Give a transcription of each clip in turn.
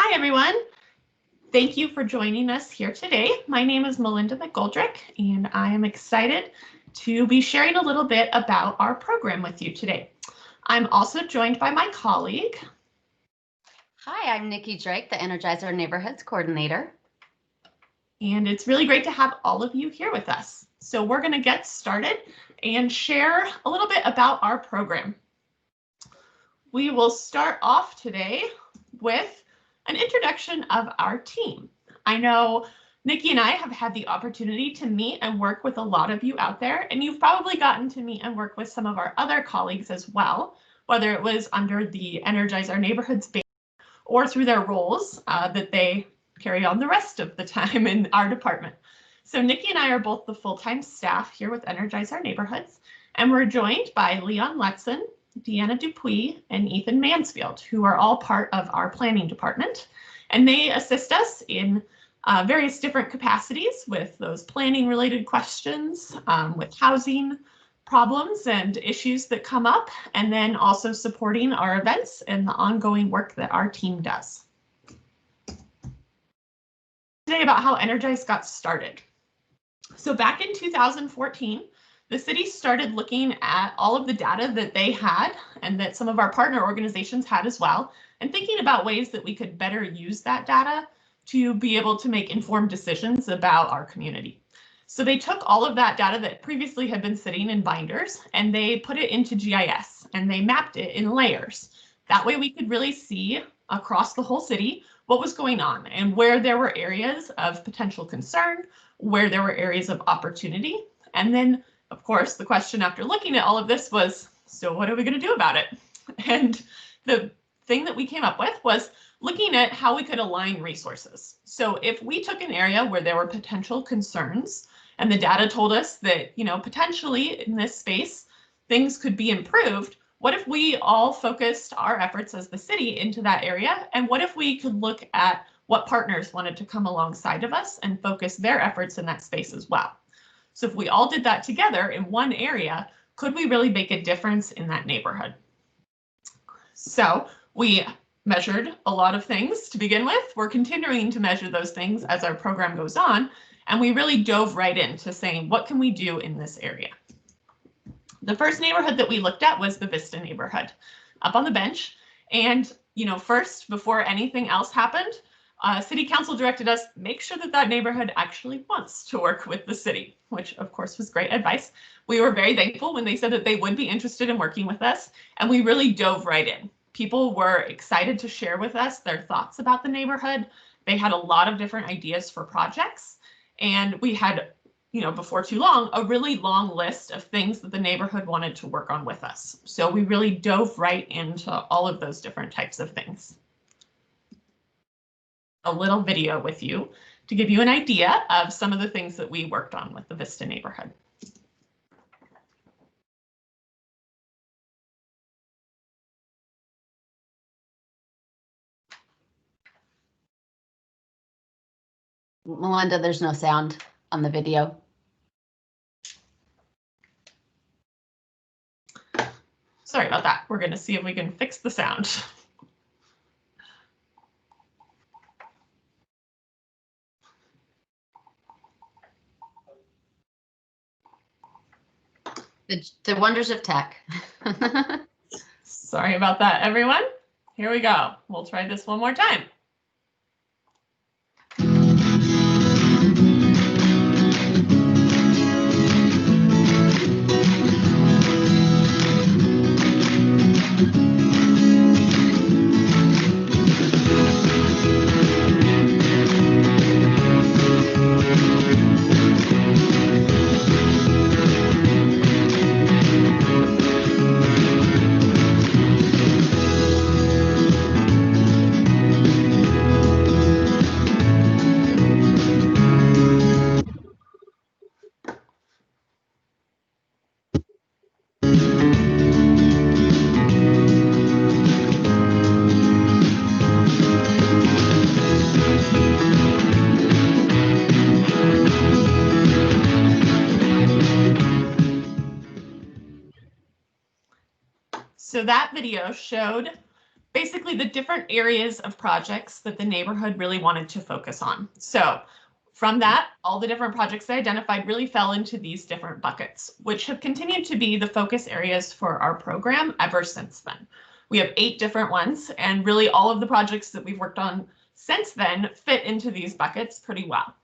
Hi, everyone. Thank you for joining us here today. My name is Melinda McGoldrick, and I am excited to be sharing a little bit about our program with you today. I'm also joined by my colleague. Hi, I'm Nikki Drake, the Energize Our Neighborhoods coordinator. And it's really great to have all of you here with us. So we're going to get started and share a little bit about our program. We will start off today with an introduction of our team. I know Nikki and I have had the opportunity to meet and work with a lot of you out there, and you've probably gotten to meet and work with some of our other colleagues as well, whether it was under the Energize Our Neighborhoods banner or through their roles that they carry on the rest of the time in our department. So Nikki and I are both the full-time staff here with Energize Our Neighborhoods, and we're joined by Leon Letson, Deanna Dupuis, and Ethan Mansfield, who are all part of our planning department. And they assist us in various different capacities with those planning related questions, with housing problems and issues that come up, and then also supporting our events and the ongoing work that our team does. Today about how Energize got started. So back in 2014, the city started looking at all of the data that they had and that some of our partner organizations had as well, and thinking about ways that we could better use that data to be able to make informed decisions about our community. So they took all of that data that previously had been sitting in binders and they put it into GIS and they mapped it in layers. That way we could really see across the whole city what was going on and where there were areas of potential concern, where there were areas of opportunity. And then, of course, the question after looking at all of this was, so what are we going to do about it? And the thing that we came up with was looking at how we could align resources. So if we took an area where there were potential concerns and the data told us that, potentially in this space, things could be improved, what if we all focused our efforts as the city into that area? And what if we could look at what partners wanted to come alongside of us and focus their efforts in that space as well? So if we all did that together in one area, could we really make a difference in that neighborhood? So we measured a lot of things to begin with. We're continuing to measure those things as our program goes on, and we really dove right into saying, what can we do in this area? The first neighborhood that we looked at was the Vista neighborhood up on the bench. And, first, before anything else happened, City Council directed us, make sure that that neighborhood actually wants to work with the city, which of course was great advice. We were very thankful when they said that they would be interested in working with us, and we really dove right in. People were excited to share with us their thoughts about the neighborhood. They had a lot of different ideas for projects, and we had, before too long, a really long list of things that the neighborhood wanted to work on with us. So we really dove right into all of those different types of things. A little video with you to give you an idea of some of the things that we worked on with the Vista neighborhood. Melinda, there's no sound on the video. Sorry about that. We're going to see if we can fix the sound. The wonders of tech. Sorry about that, everyone. Here we go. We'll try this one more time. So that video showed basically the different areas of projects that the neighborhood really wanted to focus on. So from that, all the different projects I identified really fell into these different buckets, which have continued to be the focus areas for our program ever since then. We have 8 different ones, and really all of the projects that we've worked on since then fit into these buckets pretty well.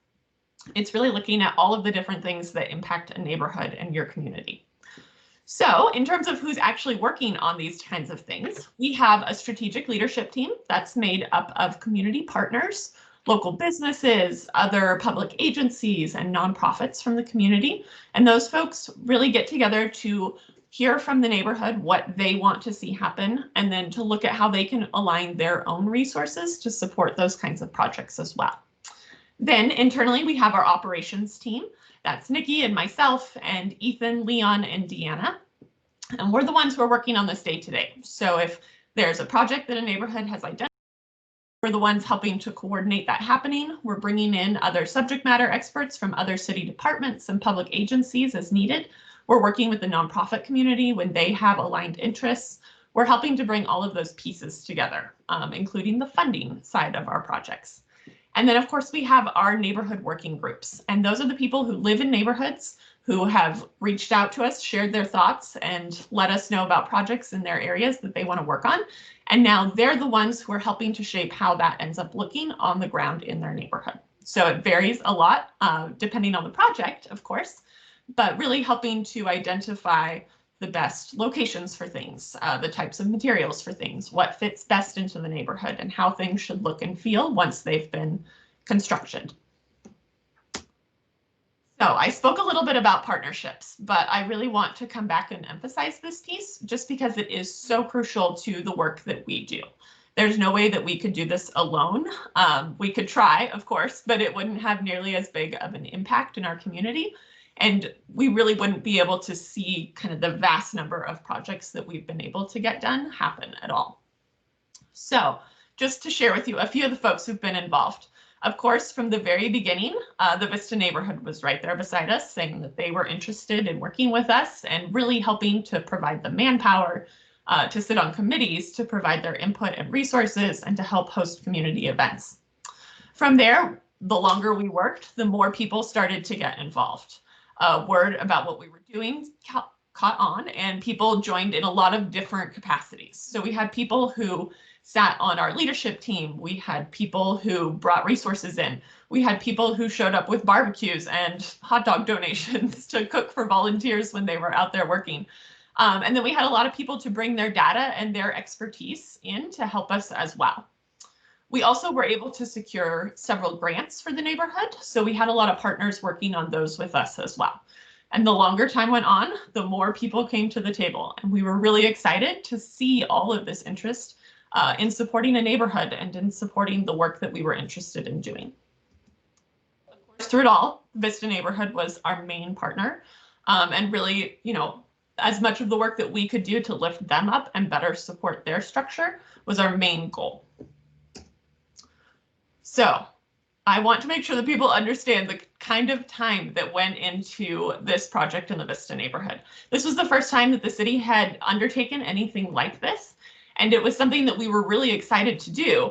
It's really looking at all of the different things that impact a neighborhood and your community. So in terms of who's actually working on these kinds of things, we have a strategic leadership team that's made up of community partners, local businesses, other public agencies, and nonprofits from the community. And those folks really get together to hear from the neighborhood what they want to see happen, and then to look at how they can align their own resources to support those kinds of projects as well. Then internally, we have our operations team. That's Nikki and myself and Ethan, Leon, and Deanna. And we're the ones who are working on this day to day. So if there's a project that a neighborhood has identified, we're the ones helping to coordinate that happening. We're bringing in other subject matter experts from other city departments and public agencies as needed. We're working with the nonprofit community when they have aligned interests. We're helping to bring all of those pieces together, including the funding side of our projects. And then, of course, we have our neighborhood working groups. And those are the people who live in neighborhoods, who have reached out to us, shared their thoughts, and let us know about projects in their areas that they want to work on. And now they're the ones who are helping to shape how that ends up looking on the ground in their neighborhood. So it varies a lot, depending on the project, of course, but really helping to identify the best locations for things, the types of materials for things, what fits best into the neighborhood, and how things should look and feel once they've been constructed. So I spoke a little bit about partnerships, but I really want to come back and emphasize this piece just because it is so crucial to the work that we do. There's no way that we could do this alone. We could try, of course, but it wouldn't have nearly as big of an impact in our community. And we really wouldn't be able to see kind of the vast number of projects that we've been able to get done happen at all. So just to share with you a few of the folks who've been involved. Of course, from the very beginning, the Vista neighborhood was right there beside us, saying that they were interested in working with us and really helping to provide the manpower to sit on committees, to provide their input and resources, and to help host community events. From there, the longer we worked, the more people started to get involved. Word about what we were doing caught on, and people joined in a lot of different capacities. So we had people who sat on our leadership team. We had people who brought resources in. We had people who showed up with barbecues and hot dog donations to cook for volunteers when they were out there working. And then we had a lot of people to bring their data and their expertise in to help us as well. We also were able to secure several grants for the neighborhood, so we had a lot of partners working on those with us as well. And the longer time went on, the more people came to the table, and we were really excited to see all of this interest in supporting a neighborhood and in supporting the work that we were interested in doing. Of course, through it all, Vista Neighborhood was our main partner, and really, as much of the work that we could do to lift them up and better support their structure was our main goal. So I want to make sure that people understand the kind of time that went into this project in the Vista neighborhood. This was the first time that the city had undertaken anything like this, and it was something that we were really excited to do,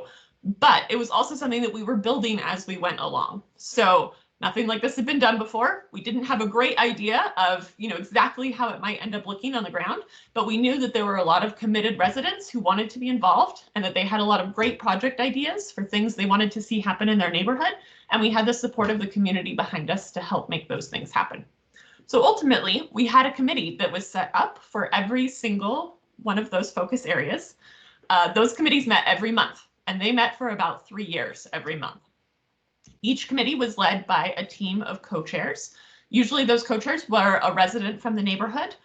but it was also something that we were building as we went along. So nothing like this had been done before. We didn't have a great idea of, exactly how it might end up looking on the ground, but we knew that there were a lot of committed residents who wanted to be involved and that they had a lot of great project ideas for things they wanted to see happen in their neighborhood. And we had the support of the community behind us to help make those things happen. So ultimately, we had a committee that was set up for every single one of those focus areas. Those committees met every month, and they met for about 3 years every month. Each committee was led by a team of co-chairs. Usually those co-chairs were a resident from the neighborhood,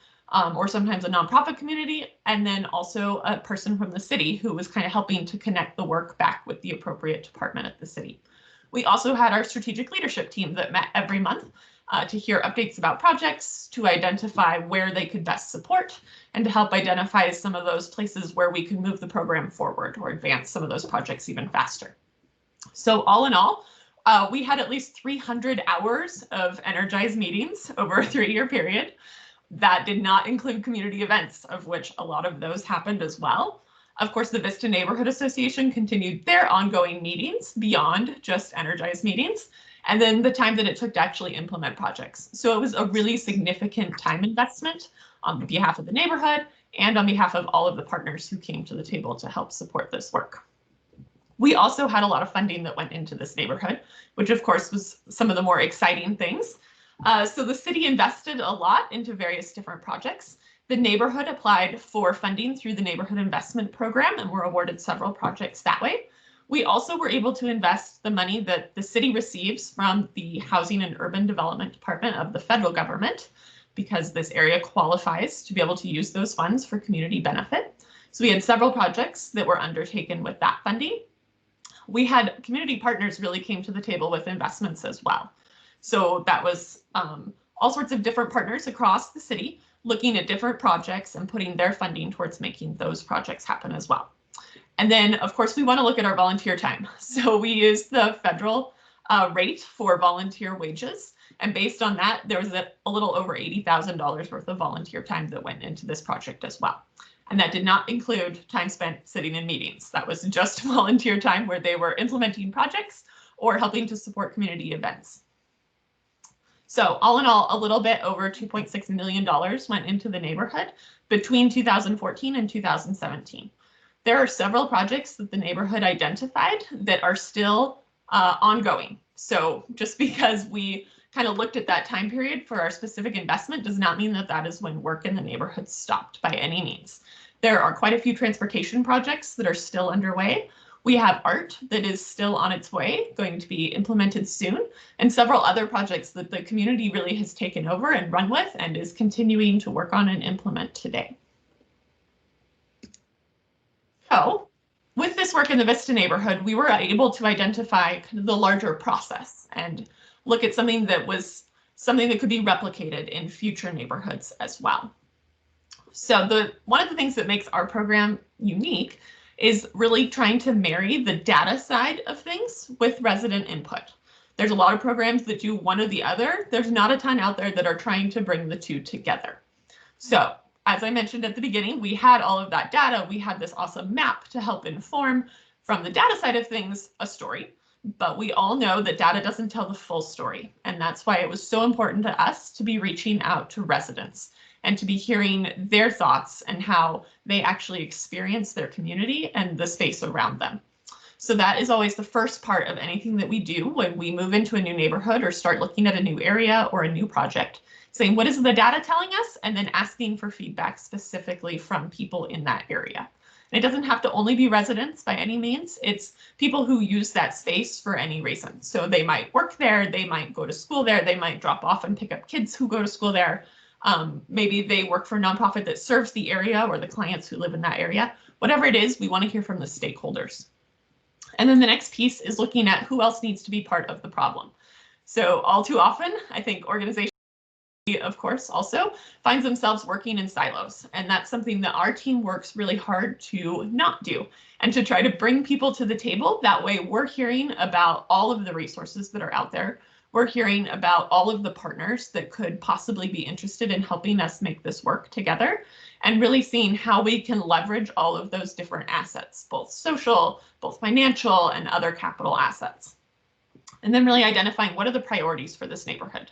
or sometimes a nonprofit community, and then also a person from the city who was kind of helping to connect the work back with the appropriate department at the city. We also had our strategic leadership team that met every month to hear updates about projects, to identify where they could best support, and to help identify some of those places where we could move the program forward or advance some of those projects even faster. So all in all, we had at least 300 hours of Energize meetings over a 3-year period. That did not include community events, of which a lot of those happened as well. Of course, the Vista Neighborhood Association continued their ongoing meetings beyond just Energize meetings, and then the time that it took to actually implement projects. So it was a really significant time investment on behalf of the neighborhood and on behalf of all of the partners who came to the table to help support this work. We also had a lot of funding that went into this neighborhood, which of course was some of the more exciting things. So the city invested a lot into various different projects. The neighborhood applied for funding through the Neighborhood Investment Program and were awarded several projects that way. We also were able to invest the money that the city receives from the Housing and Urban Development Department of the federal government, because this area qualifies to be able to use those funds for community benefit. So we had several projects that were undertaken with that funding. We had community partners really came to the table with investments as well. So that was all sorts of different partners across the city looking at different projects and putting their funding towards making those projects happen as well. And then, of course, we want to look at our volunteer time. So we used the federal rate for volunteer wages. And based on that, there was a little over $80,000 worth of volunteer time that went into this project as well. And that did not include time spent sitting in meetings. That was just volunteer time where they were implementing projects or helping to support community events. So all in all, a little bit over $2.6 million went into the neighborhood between 2014 and 2017. There are several projects that the neighborhood identified that are still ongoing. So just because we kind of looked at that time period for our specific investment does not mean that that is when work in the neighborhood stopped by any means. There are quite a few transportation projects that are still underway. We have art that is still on its way, going to be implemented soon, and several other projects that the community really has taken over and run with and is continuing to work on and implement today. So with this work in the Vista neighborhood, we were able to identify kind of the larger process and look at something that could be replicated in future neighborhoods as well. So one of the things that makes our program unique is really trying to marry the data side of things with resident input. There's a lot of programs that do one or the other. There's not a ton out there that are trying to bring the two together. So as I mentioned at the beginning, we had all of that data. We had this awesome map to help inform, from the data side of things, a story. But we all know that data doesn't tell the full story. And that's why it was so important to us to be reaching out to residents and to be hearing their thoughts and how they actually experience their community and the space around them. So that is always the first part of anything that we do when we move into a new neighborhood or start looking at a new area or a new project, saying, what is the data telling us? And then asking for feedback specifically from people in that area. And it doesn't have to only be residents by any means. It's people who use that space for any reason. So they might work there, they might go to school there, they might drop off and pick up kids who go to school there. Maybe they work for a nonprofit that serves the area or the clients who live in that area. Whatever it is, we want to hear from the stakeholders. And then the next piece is looking at who else needs to be part of the problem. So all too often, I think organizations, of course, also finds themselves working in silos. And that's something that our team works really hard to not do and to try to bring people to the table. That way we're hearing about all of the resources that are out there. We're hearing about all of the partners that could possibly be interested in helping us make this work together and really seeing how we can leverage all of those different assets, both social, both financial, and other capital assets. And then really identifying what are the priorities for this neighborhood.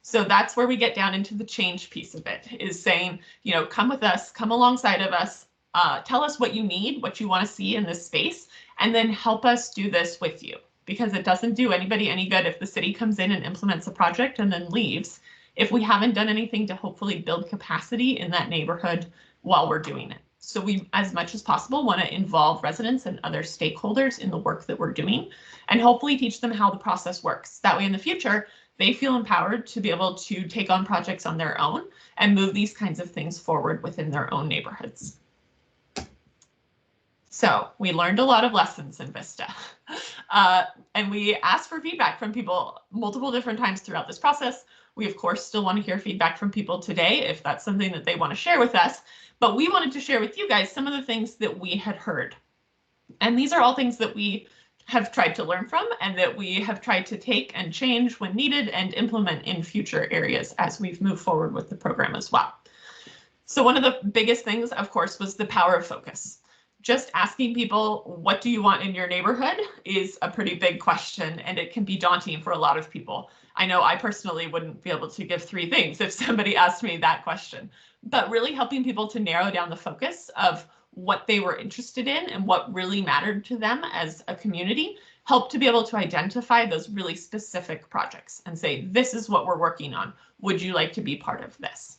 So that's where we get down into the change piece of it, is saying, you know, come with us, come alongside of us, tell us what you need, what you want to see in this space, and then help us do this with you. Because it doesn't do anybody any good if the city comes in and implements a project and then leaves, if we haven't done anything to hopefully build capacity in that neighborhood while we're doing it. So we, as much as possible, want to involve residents and other stakeholders in the work that we're doing and hopefully teach them how the process works. That way in the future, they feel empowered to be able to take on projects on their own and move these kinds of things forward within their own neighborhoods. So we learned a lot of lessons in Vista, and we asked for feedback from people multiple different times throughout this process. We, of course, still want to hear feedback from people today if that's something that they want to share with us, but we wanted to share with you guys some of the things that we had heard. And these are all things that we have tried to learn from and that we have tried to take and change when needed and implement in future areas as we've moved forward with the program as well. So one of the biggest things, of course, was the power of focus. just asking people, what do you want in your neighborhood, is a pretty big question, and it can be daunting for a lot of people. I know I personally wouldn't be able to give 3 things if somebody asked me that question, but really helping people to narrow down the focus of what they were interested in and what really mattered to them as a community helped to be able to identify those really specific projects and say, this is what we're working on. Would you like to be part of this?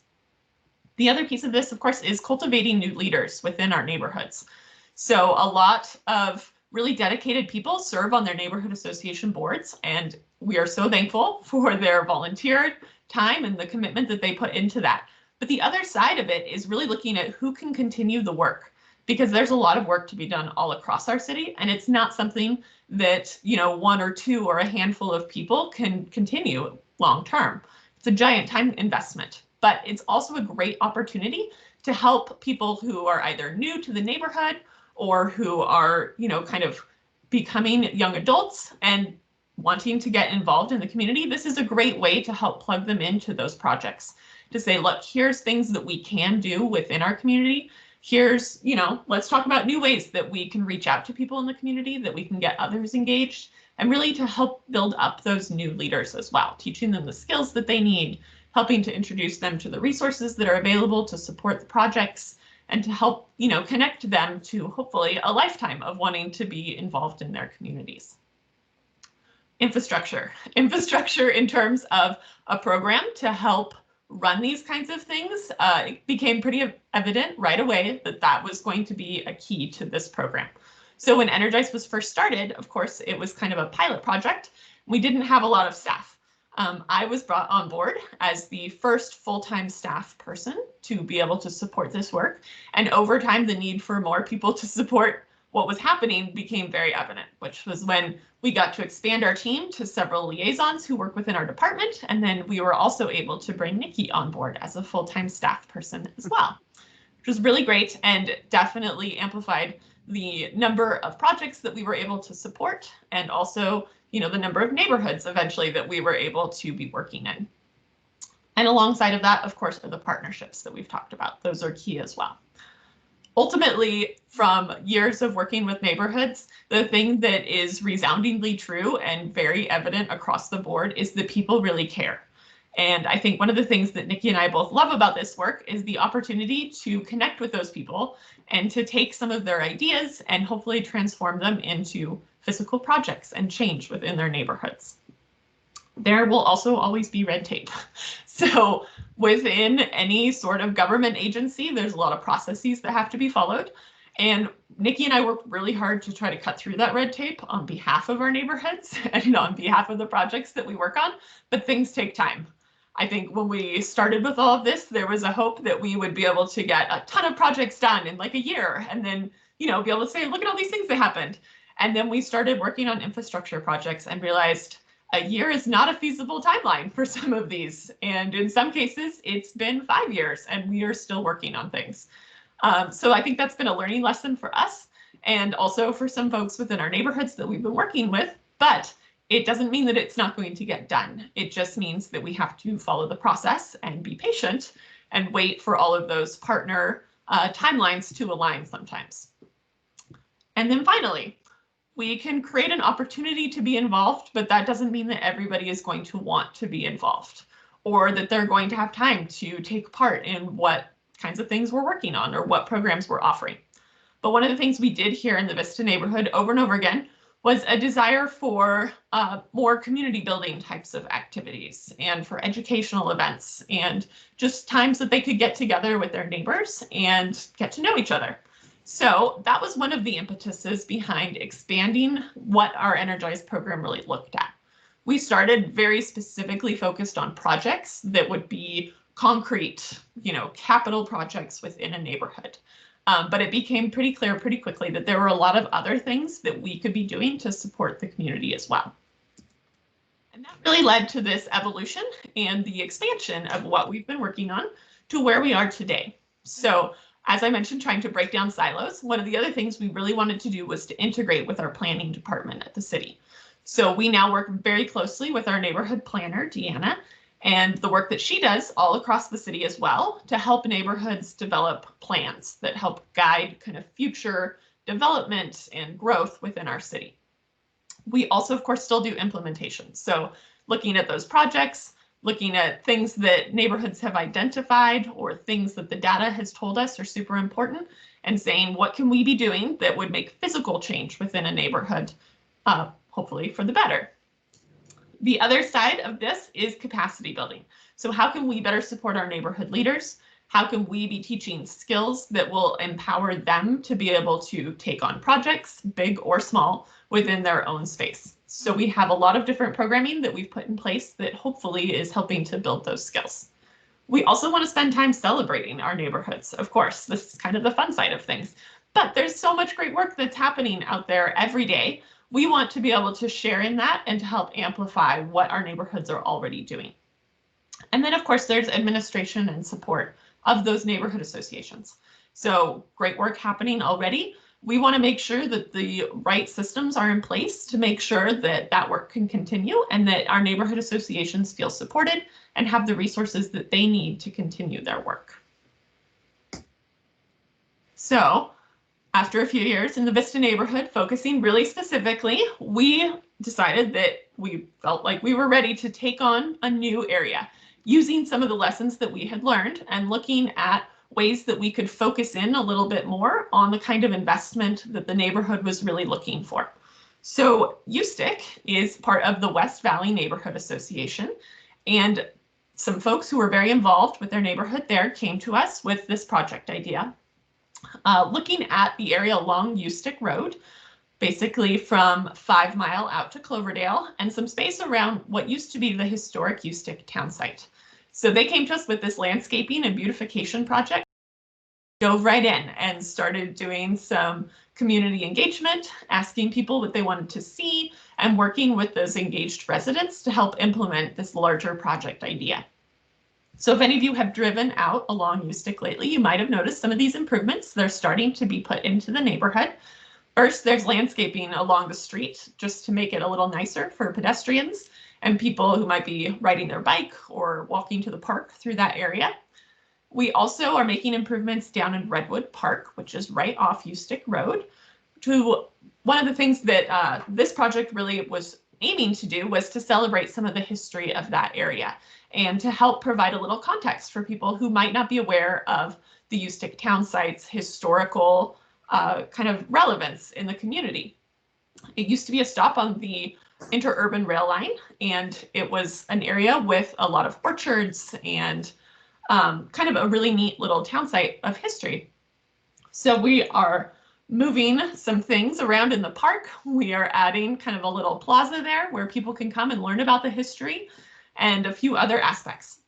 The other piece of this, of course, is cultivating new leaders within our neighborhoods. So a lot of really dedicated people serve on their neighborhood association boards, and we are so thankful for their volunteer time and the commitment that they put into that. But the other side of it is really looking at who can continue the work, because there's a lot of work to be done all across our city, and it's not something that, you know, 1 or 2 or a handful of people can continue long term. It's a giant time investment, but it's also a great opportunity to help people who are either new to the neighborhood or who are, you know, kind of becoming young adults and wanting to get involved in the community. This is a great way to help plug them into those projects, to say, look, here's things that we can do within our community. Here's, you know, let's talk about new ways that we can reach out to people in the community, that we can get others engaged, and really to help build up those new leaders as well, teaching them the skills that they need, helping to introduce them to the resources that are available to support the projects, and to help, you know, connect them to hopefully a lifetime of wanting to be involved in their communities. Infrastructure in terms of a program to help run these kinds of things. It became pretty evident right away that that was going to be a key to this program. So when Energize was first started, of course, it was kind of a pilot project. We didn't have a lot of staff. I was brought on board as the first full-time staff person to be able to support this work. And over time, the need for more people to support what was happening became very evident, which was when we got to expand our team to several liaisons who work within our department. And then we were also able to bring Nikki on board as a full-time staff person as well, which was really great and definitely amplified the number of projects that we were able to support, and also, you know, the number of neighborhoods eventually that we were able to be working in. And alongside of that, of course, are the partnerships that we've talked about. Those are key as well. Ultimately, from years of working with neighborhoods, the thing that is resoundingly true and very evident across the board is that people really care. And I think one of the things that Nikki and I both love about this work is the opportunity to connect with those people and to take some of their ideas and hopefully transform them into physical projects and change within their neighborhoods. There will also always be red tape. So within any sort of government agency, there's a lot of processes that have to be followed. And Nikki and I work really hard to try to cut through that red tape on behalf of our neighborhoods and on behalf of the projects that we work on, but things take time. I think when we started with all of this, there was a hope that we would be able to get a ton of projects done in like a year, and then, you know, be able to say, look at all these things that happened. And then we started working on infrastructure projects and realized a year is not a feasible timeline for some of these. And in some cases, it's been 5 years and we are still working on things. So I think that's been a learning lesson for us and also for some folks within our neighborhoods that we've been working with, but it doesn't mean that it's not going to get done. It just means that we have to follow the process and be patient and wait for all of those partner timelines to align sometimes. And then finally, we can create an opportunity to be involved, but that doesn't mean that everybody is going to want to be involved or that they're going to have time to take part in what kinds of things we're working on or what programs we're offering. But one of the things we did here in the Vista neighborhood over and over again was a desire for more community building types of activities and for educational events and just times that they could get together with their neighbors and get to know each other. So that was one of the impetuses behind expanding what our Energize program really looked at. We started very specifically focused on projects that would be concrete, you know, capital projects within a neighborhood. But it became pretty clear pretty quickly that there were a lot of other things that we could be doing to support the community as well. And that really led to this evolution and the expansion of what we've been working on to where we are today. So as I mentioned, trying to break down silos, one of the other things we really wanted to do was to integrate with our planning department at the city. So we now work very closely with our neighborhood planner, Deanna, and the work that she does all across the city as well to help neighborhoods develop plans that help guide kind of future development and growth within our city. We also, of course, still do implementation. So looking at those projects, looking at things that neighborhoods have identified or things that the data has told us are super important, and saying what can we be doing that would make physical change within a neighborhood, hopefully for the better. The other side of this is capacity building. So how can we better support our neighborhood leaders? How can we be teaching skills that will empower them to be able to take on projects, big or small, within their own space? So we have a lot of different programming that we've put in place that hopefully is helping to build those skills. We also want to spend time celebrating our neighborhoods. Of course, this is kind of the fun side of things, but there's so much great work that's happening out there every day. We want to be able to share in that and to help amplify what our neighborhoods are already doing. And then, of course, there's administration and support of those neighborhood associations. So great work happening already. We want to make sure that the right systems are in place to make sure that that work can continue and that our neighborhood associations feel supported and have the resources that they need to continue their work. So after a few years in the Vista neighborhood, focusing really specifically, we decided that we felt like we were ready to take on a new area, using some of the lessons that we had learned and looking at ways that we could focus in a little bit more on the kind of investment that the neighborhood was really looking for. So USTICK is part of the West Valley Neighborhood Association, and some folks who were very involved with their neighborhood there came to us with this project idea. Looking at the area along USTICK Road, basically from 5 Mile out to Cloverdale, and some space around what used to be the historic USTICK town site. So they came to us with this landscaping and beautification project, dove right in and started doing some community engagement, asking people what they wanted to see, and working with those engaged residents to help implement this larger project idea. So if any of you have driven out along USTICK lately, you might have noticed some of these improvements. They're starting to be put into the neighborhood. First, there's landscaping along the street just to make it a little nicer for pedestrians and people who might be riding their bike or walking to the park through that area. We also are making improvements down in Redwood Park, which is right off USTICK Road. One of the things that this project really was aiming to do was to celebrate some of the history of that area and to help provide a little context for people who might not be aware of the USTICK town site's historical kind of relevance in the community. It used to be a stop on the interurban rail line, and it was an area with a lot of orchards and kind of a really neat little town site of history. So we are moving some things around in the park. We are adding kind of a little plaza there where people can come and learn about the history and a few other aspects.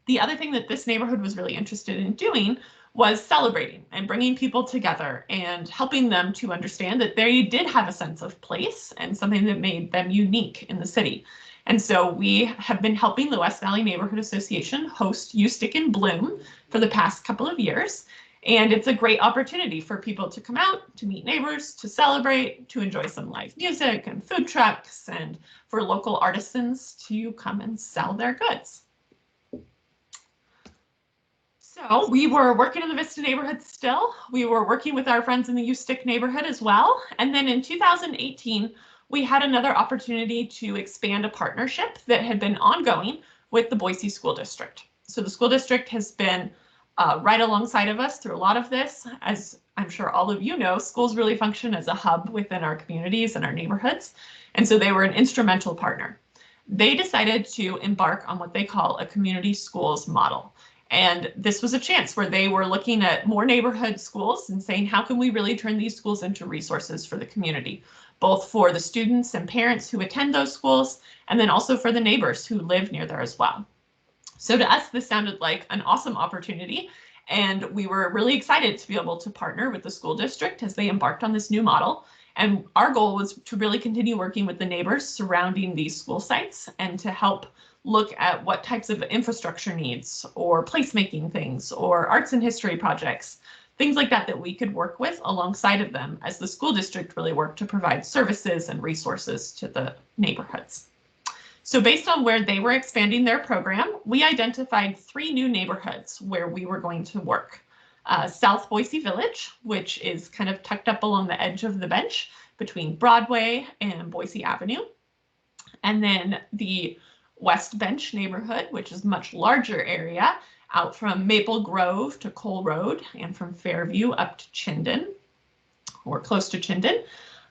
The other thing that this neighborhood was really interested in doing was celebrating and bringing people together and helping them to understand that they did have a sense of place and something that made them unique in the city. And so we have been helping the West Valley Neighborhood Association host USTICK in Bloom for the past couple of years. And it's a great opportunity for people to come out, to meet neighbors, to celebrate, to enjoy some live music and food trucks, and for local artisans to come and sell their goods. So we were working in the Vista neighborhood still. We were working with our friends in the USTICK neighborhood as well. And then in 2018, we had another opportunity to expand a partnership that had been ongoing with the Boise School District. So the school district has been right alongside of us through a lot of this. As I'm sure all of you know, schools really function as a hub within our communities and our neighborhoods. And so they were an instrumental partner. They decided to embark on what they call a community schools model. And this was a chance where they were looking at more neighborhood schools and saying, how can we really turn these schools into resources for the community, both for the students and parents who attend those schools, and then also for the neighbors who live near there as well. So to us, this sounded like an awesome opportunity, and we were really excited to be able to partner with the school district as they embarked on this new model. And our goal was to really continue working with the neighbors surrounding these school sites and to help look at what types of infrastructure needs or placemaking things or arts and history projects, things like that we could work with alongside of them as the school district really worked to provide services and resources to the neighborhoods. So based on where they were expanding their program, we identified 3 new neighborhoods where we were going to work. South Boise Village, which is kind of tucked up along the edge of the bench between Broadway and Boise Avenue. And then the West Bench neighborhood, which is a much larger area, out from Maple Grove to Cole Road and from Fairview up to Chinden, or close to Chinden.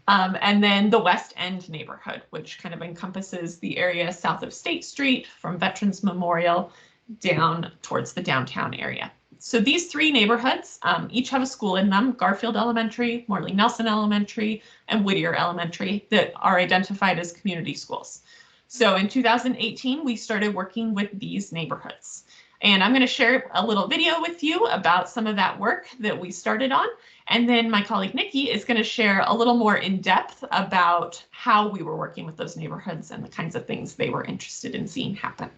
And then the West End neighborhood, which kind of encompasses the area south of State Street from Veterans Memorial down towards the downtown area. So these three neighborhoods each have a school in them: Garfield Elementary, Morley Nelson Elementary, and Whittier Elementary, that are identified as community schools. So in 2018, we started working with these neighborhoods. And I'm going to share a little video with you about some of that work that we started on. And then my colleague Nikki is going to share a little more in depth about how we were working with those neighborhoods and the kinds of things they were interested in seeing happen.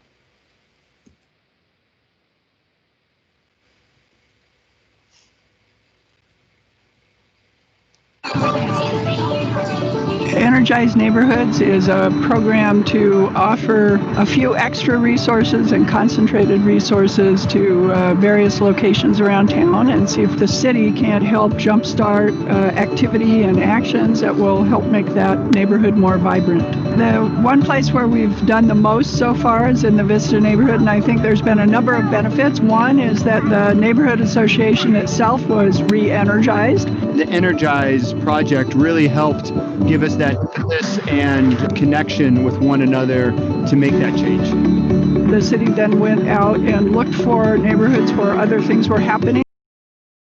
Energize Neighborhoods is a program to offer a few extra resources and concentrated resources to various locations around town, and see if the city can't help jumpstart activity and actions that will help make that neighborhood more vibrant. The one place where we've done the most so far is in the Vista neighborhood, and I think there's been a number of benefits. One is that the neighborhood association itself was re-energized. The Energize project really helped give us that impetus and connection with one another to make that change. The city then went out and looked for neighborhoods where other things were happening.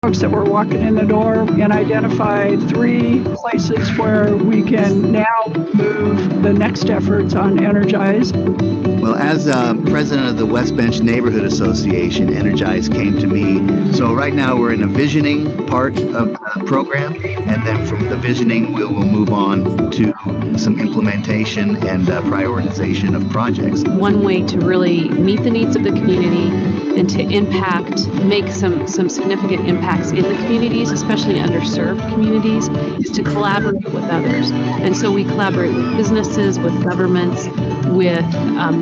Folks that were walking in the door, and identified 3 places where we can now move the next efforts on Energize. Well, as president of the West Bench Neighborhood Association, Energize came to me. So right now we're in a visioning part of the program, and then from the visioning we'll move on to some implementation and prioritization of projects. One way to really meet the needs of the community and to make some significant impacts in the communities, especially underserved communities, is to collaborate with others. And so we collaborate with businesses, with governments, with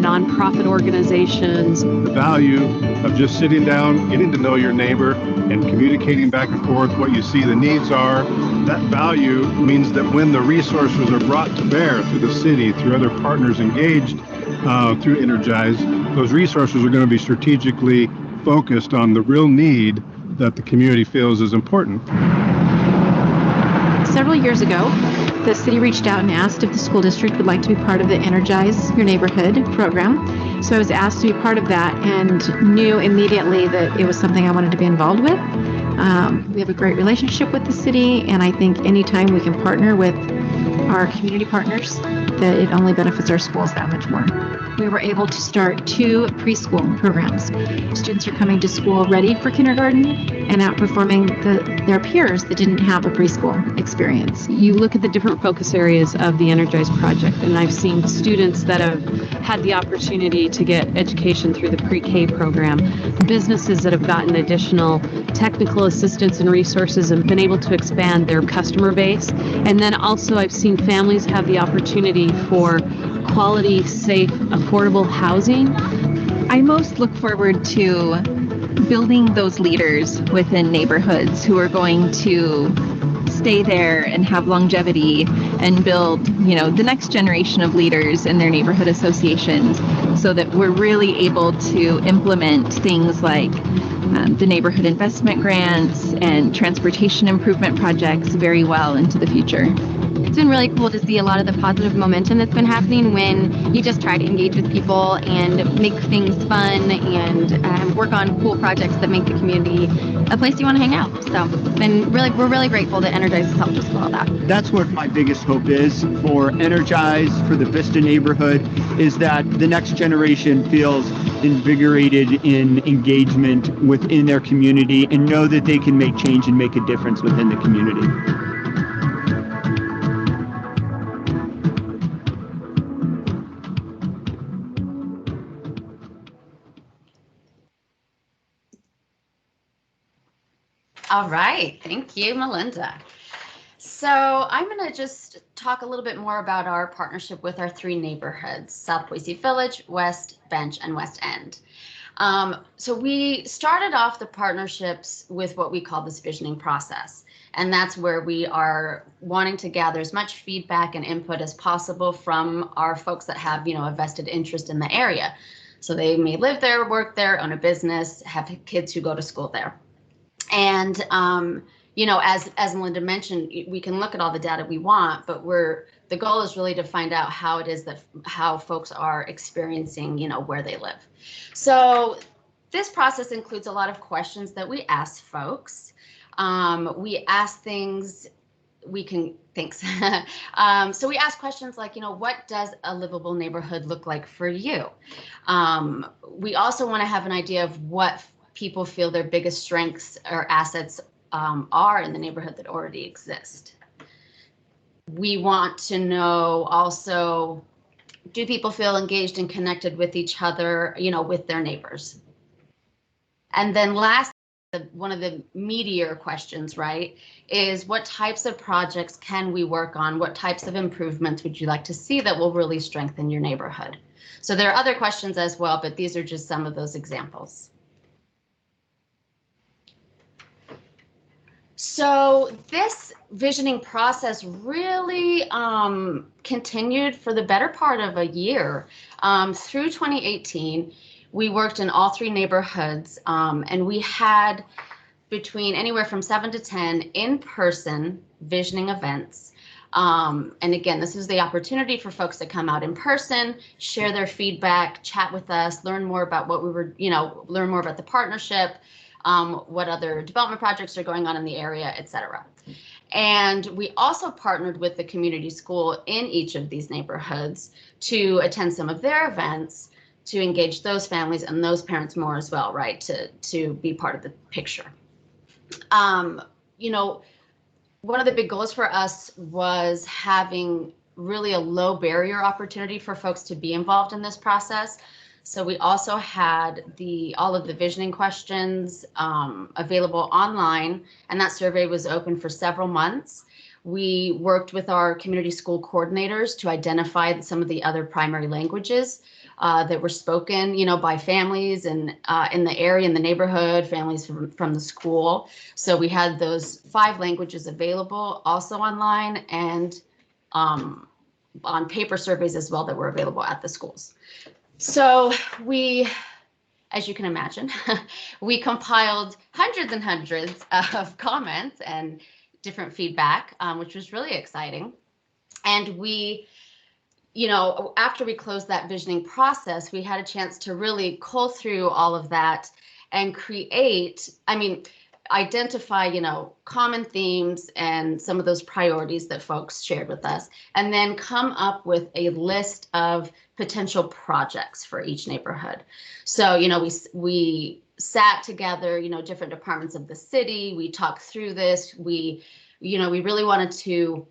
nonprofit organizations. The value of just sitting down, getting to know your neighbor, and communicating back and forth what you see the needs are, that value means that when the resources are brought to bear through the city, through other partners engaged through Energize, those resources are going to be strategically focused on the real need that the community feels is important. Several years ago, the city reached out and asked if the school district would like to be part of the Energize Your Neighborhood program. So I was asked to be part of that and knew immediately that it was something I wanted to be involved with. We have a great relationship with the city, and I think anytime we can partner with our community partners, that it only benefits our schools that much more. We were able to start 2 preschool programs. Students are coming to school ready for kindergarten and outperforming their peers that didn't have a preschool experience. You look at the different focus areas of the Energize project, and I've seen students that have had the opportunity to get education through the pre-K program, businesses that have gotten additional technical assistance and resources and been able to expand their customer base. And then also I've seen families have the opportunity for quality, safe, affordable housing. I most look forward to building those leaders within neighborhoods who are going to stay there and have longevity and build, the next generation of leaders in their neighborhood associations, so that we're really able to implement things like the neighborhood investment grants and transportation improvement projects very well into the future. It's been really cool to see a lot of the positive momentum that's been happening when you just try to engage with people and make things fun and work on cool projects that make the community a place you want to hang out. So we're really grateful that Energize has helped us with all that. That's what my biggest hope is for Energize, for the Vista neighborhood, is that the next generation feels invigorated in engagement within their community and know that they can make change and make a difference within the community. All right, thank you, Melinda. So I'm going to just talk a little bit more about our partnership with our 3 neighborhoods: South Boise Village, West Bench, and West End. So we started off the partnerships with what we call this visioning process. And that's where we are wanting to gather as much feedback and input as possible from our folks that have, a vested interest in the area. So they may live there, work there, own a business, have kids who go to school there. And, as Melinda mentioned, we can look at all the data we want, but the goal is really to find out how folks are experiencing, where they live. So this process includes a lot of questions that we ask folks. We ask things, so we ask questions like, what does a livable neighborhood look like for you? We also want to have an idea of what people feel their biggest strengths or assets are in the neighborhood that already exist. We want to know also, do people feel engaged and connected with each other, with their neighbors? And then last, one of the meatier questions, right, is what types of projects can we work on? What types of improvements would you like to see that will really strengthen your neighborhood? So there are other questions as well, but these are just some of those examples. So this visioning process really continued for the better part of a year. Through 2018, we worked in all 3 neighborhoods, and we had between anywhere from 7 to 10 in-person visioning events. And again, this is the opportunity for folks to come out in person, share their feedback, chat with us, learn more about what we were, learn more about the partnership, what other development projects are going on in the area, etc. And we also partnered with the community school in each of these neighborhoods to attend some of their events, to engage those families and those parents more as well, right, to be part of the picture. One of the big goals for us was having really a low barrier opportunity for folks to be involved in this process. So we also had all of the visioning questions available online, and that survey was open for several months. We worked with our community school coordinators to identify some of the other primary languages that were spoken, by families and in the area, in the neighborhood, families from the school. So we had those 5 languages available also online, and on paper surveys as well that were available at the schools. So we, as you can imagine, we compiled hundreds and hundreds of comments and different feedback, which was really exciting. And we, after we closed that visioning process, we had a chance to really cull through all of that and identify, common themes and some of those priorities that folks shared with us, and then come up with a list of potential projects for each neighborhood. So, we sat together, different departments of the city, we talked through this, we really wanted to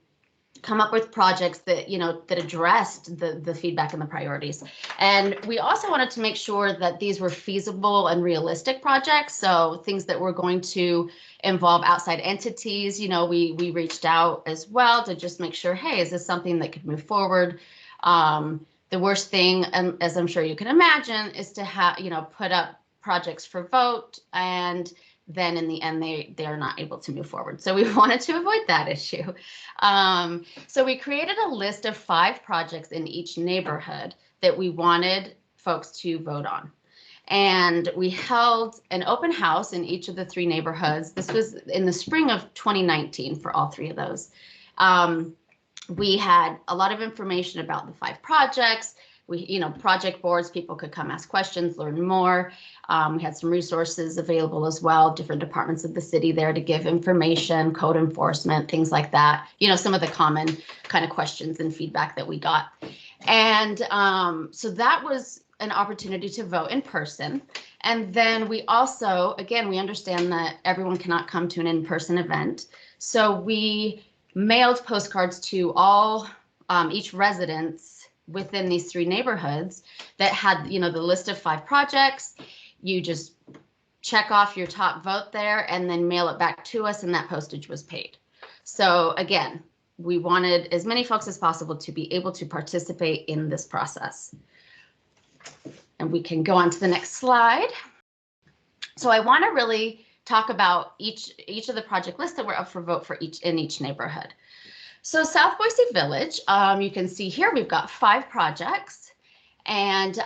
come up with projects that, that addressed the feedback and the priorities. And we also wanted to make sure that these were feasible and realistic projects. So things that were going to involve outside entities, we reached out as well to just make sure, hey, is this something that could move forward? The worst thing, as I'm sure you can imagine, is to have, put up projects for vote, and then in the end, they are not able to move forward. So we wanted to avoid that issue. So we created a list of 5 projects in each neighborhood that we wanted folks to vote on. And we held an open house in each of the 3 neighborhoods. This was in the spring of 2019 for all 3 of those. We had a lot of information about the 5 projects. We, project boards, people could come ask questions, learn more. We had some resources available as well, different departments of the city there to give information, code enforcement, things like that. Some of the common kind of questions and feedback that we got. And so that was an opportunity to vote in person. And then we also, again, we understand that everyone cannot come to an in-person event. So we mailed postcards to all, each residence within these 3 neighborhoods that had, the list of 5 projects. You just check off your top vote there and then mail it back to us, and that postage was paid. So again, we wanted as many folks as possible to be able to participate in this process. And we can go on to the next slide. So I want to really talk about each of the project lists that were up for vote for each neighborhood. So South Boise Village, you can see here we've got 5 projects, and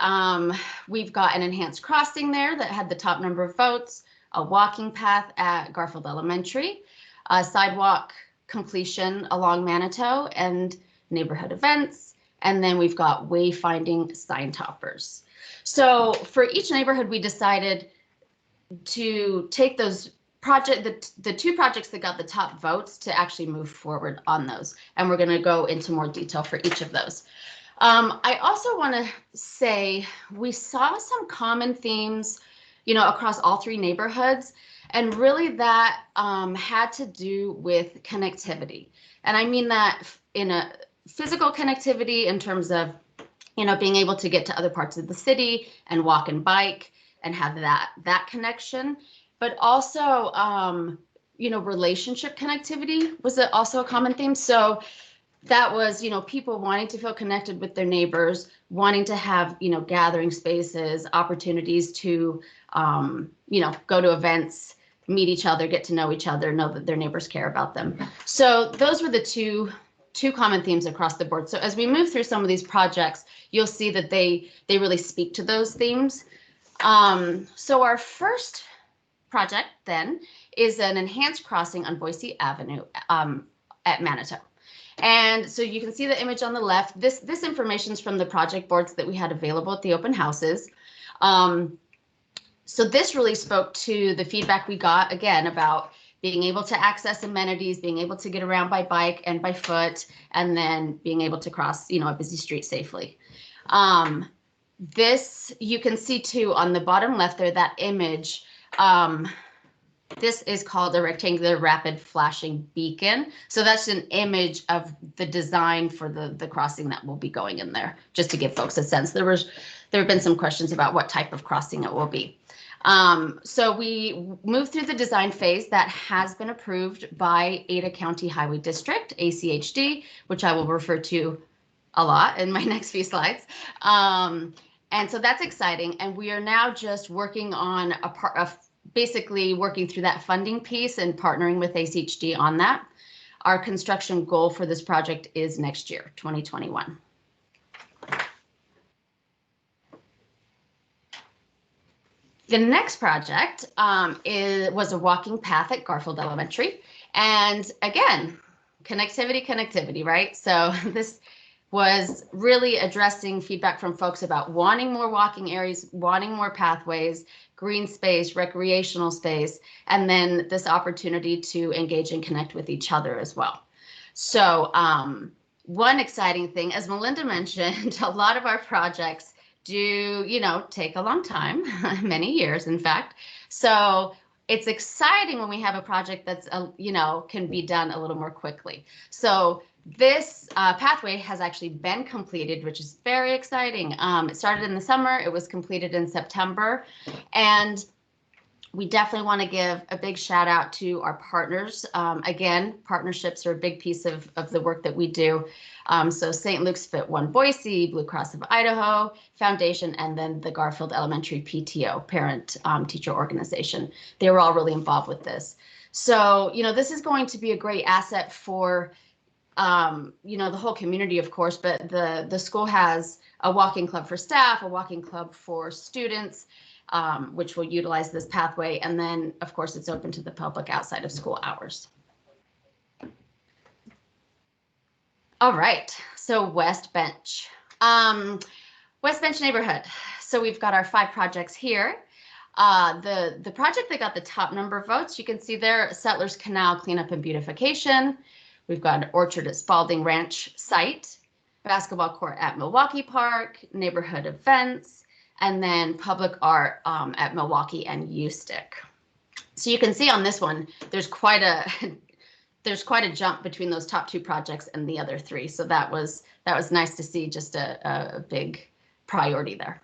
we've got an enhanced crossing there that had the top number of votes, a walking path at Garfield Elementary, a sidewalk completion along Manitou, and neighborhood events, and then we've got wayfinding sign toppers. So for each neighborhood, we decided to take those the 2 projects that got the top votes to actually move forward on those. And we're going to go into more detail for each of those. I also want to say we saw some common themes, across all 3 neighborhoods. And really that had to do with connectivity. And I mean that in a physical connectivity in terms of, being able to get to other parts of the city and walk and bike and have that connection. But also, relationship connectivity was also a common theme. So that was, people wanting to feel connected with their neighbors, wanting to have, gathering spaces, opportunities to, go to events, meet each other, get to know each other, know that their neighbors care about them. So those were the two common themes across the board. So as we move through some of these projects, you'll see that they really speak to those themes. So our first project then is an enhanced crossing on Boise Avenue at Manitou. And so you can see the image on the left. This information is from the project boards that we had available at the open houses. So this really spoke to the feedback we got, again, about being able to access amenities, being able to get around by bike and by foot, and then being able to cross, a busy street safely. This, you can see too on the bottom left there, that image. This is called a rectangular rapid flashing beacon. So that's an image of the design for the crossing that will be going in there, just to give folks a sense. There have been some questions about what type of crossing it will be. So we moved through the design phase that has been approved by Ada County Highway District, ACHD, which I will refer to a lot in my next few slides. And so that's exciting. And we are now just working on basically working through that funding piece and partnering with ACHD on that. Our construction goal for this project is next year, 2021. The next project was a walking path at Garfield Elementary. And again, connectivity, right? So this was really addressing feedback from folks about wanting more walking areas, wanting more pathways, green space, recreational space, and then this opportunity to engage and connect with each other as well. So one exciting thing, as Melinda mentioned, a lot of our projects do, take a long time, many years, in fact. So it's exciting when we have a project that's, can be done a little more quickly. So this pathway has actually been completed, which is very exciting. It started in the summer, it was completed in September, and we definitely want to give a big shout out to our partners. Again, partnerships are a big piece of the work that we do. So St. Luke's Fit One Boise, Blue Cross of Idaho Foundation, and then the Garfield Elementary PTO, Parent Teacher Organization. They were all really involved with this. So, this is going to be a great asset for the whole community, of course, but the school has a walking club for staff, a walking club for students, which will utilize this pathway. And then, of course, it's open to the public outside of school hours. All right, so West Bench. West Bench neighborhood. So we've got our 5 projects here. The project that got the top number of votes, you can see there, Settlers Canal Cleanup and Beautification. We've got an orchard at Spaulding Ranch site, basketball court at Milwaukee Park, neighborhood events, and then public art at Milwaukee and USTICK. So you can see on this one, there's quite a jump between those top 2 projects and the other 3. So that was nice to see, just a big priority there.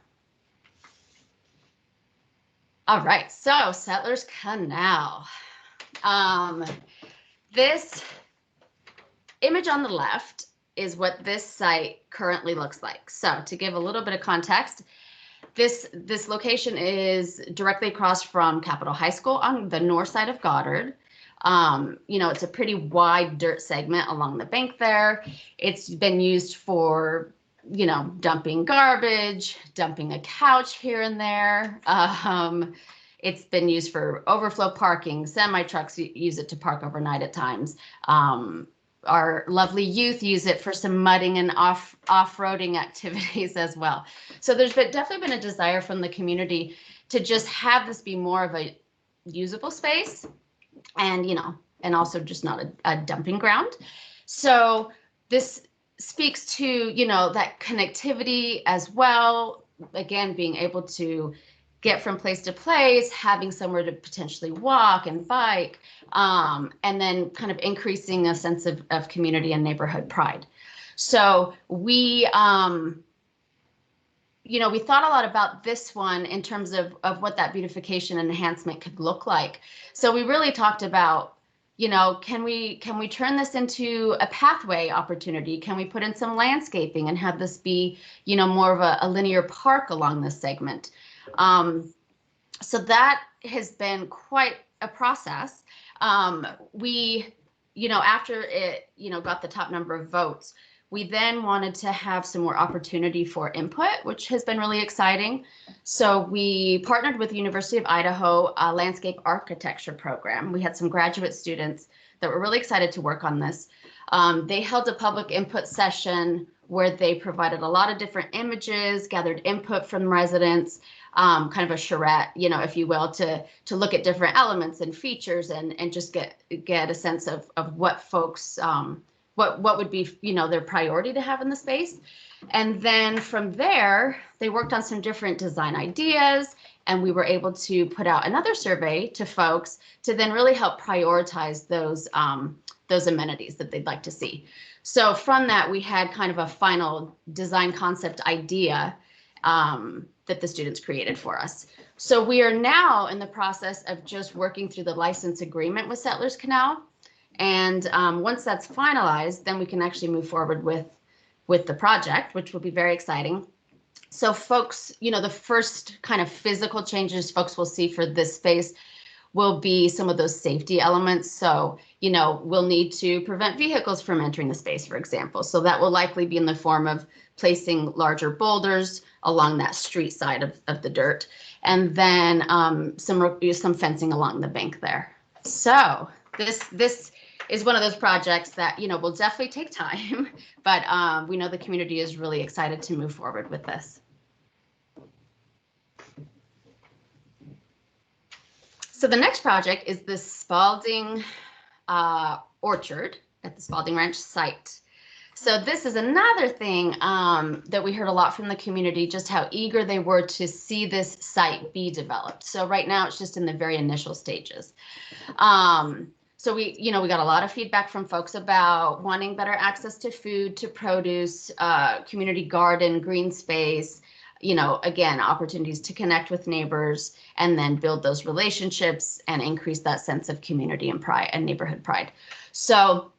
All right, so Settlers Canal. This image on the left is what this site currently looks like. So to give a little bit of context, this location is directly across from Capitol High School on the north side of Goddard. It's a pretty wide dirt segment along the bank there. It's been used for, dumping garbage, dumping a couch here and there. It's been used for overflow parking. Semi trucks use it to park overnight at times. Our lovely youth use it for some mudding and off-roading activities as well. So there's definitely been a desire from the community to just have this be more of a usable space, and and also just not a dumping ground. So this speaks to that connectivity as well. Again, being able to get from place to place, having somewhere to potentially walk and bike, and then kind of increasing a sense of community and neighborhood pride. So we we thought a lot about this one in terms of what that beautification and enhancement could look like. So we really talked about, can we turn this into a pathway opportunity? Can we put in some landscaping and have this be, more of a linear park along this segment? So that has been quite a process. We, after it, got the top number of votes, we then wanted to have some more opportunity for input, which has been really exciting. So we partnered with the University of Idaho landscape architecture program. We had some graduate students that were really excited to work on this. They held a public input session where they provided a lot of different images, gathered input from residents, kind of a charrette, if you will, to look at different elements and features and just get a sense of what folks, what would be, their priority to have in the space. And then from there, they worked on some different design ideas, and we were able to put out another survey to folks to then really help prioritize those amenities that they'd like to see. So from that, we had kind of a final design concept idea that the students created for us. So we are now in the process of just working through the license agreement with Settlers Canal. And once that's finalized, then we can actually move forward with the project, which will be very exciting. So folks, the first kind of physical changes folks will see for this space will be some of those safety elements. So, we'll need to prevent vehicles from entering the space, for example. So that will likely be in the form of placing larger boulders along that street side of the dirt, and then some fencing along the bank there. So this is one of those projects that, will definitely take time, but we know the community is really excited to move forward with this. So the next project is the Spaulding orchard at the Spaulding Ranch site. So this is another thing that we heard a lot from the community, just how eager they were to see this site be developed. So right now it's just in the very initial stages. So we got a lot of feedback from folks about wanting better access to food, to produce, community garden, green space, again, opportunities to connect with neighbors and then build those relationships and increase that sense of community and pride and neighborhood pride. So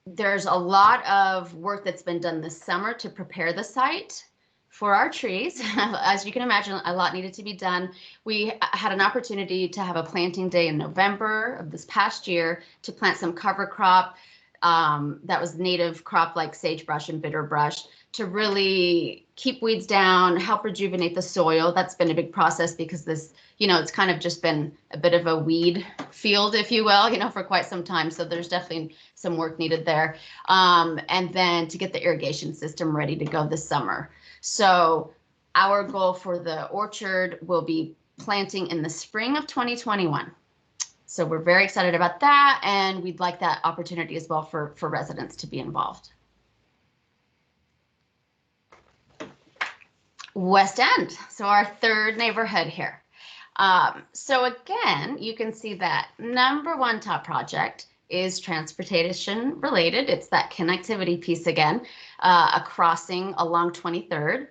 there's a lot of work that's been done this summer to prepare the site for our trees. As you can imagine, a lot needed to be done. We had an opportunity to have a planting day in November of this past year to plant some cover crop that was native crop like sagebrush and bitterbrush to really keep weeds down, help rejuvenate the soil. That's been a big process because this, it's kind of just been a bit of a weed field, if you will, for quite some time. So there's definitely some work needed there. And then to get the irrigation system ready to go this summer. So our goal for the orchard will be planting in the spring of 2021. So we're very excited about that, and we'd like that opportunity as well for residents to be involved. West End, so our third neighborhood here. So again, you can see that number one top project is transportation related. It's that connectivity piece again, a crossing along 23rd.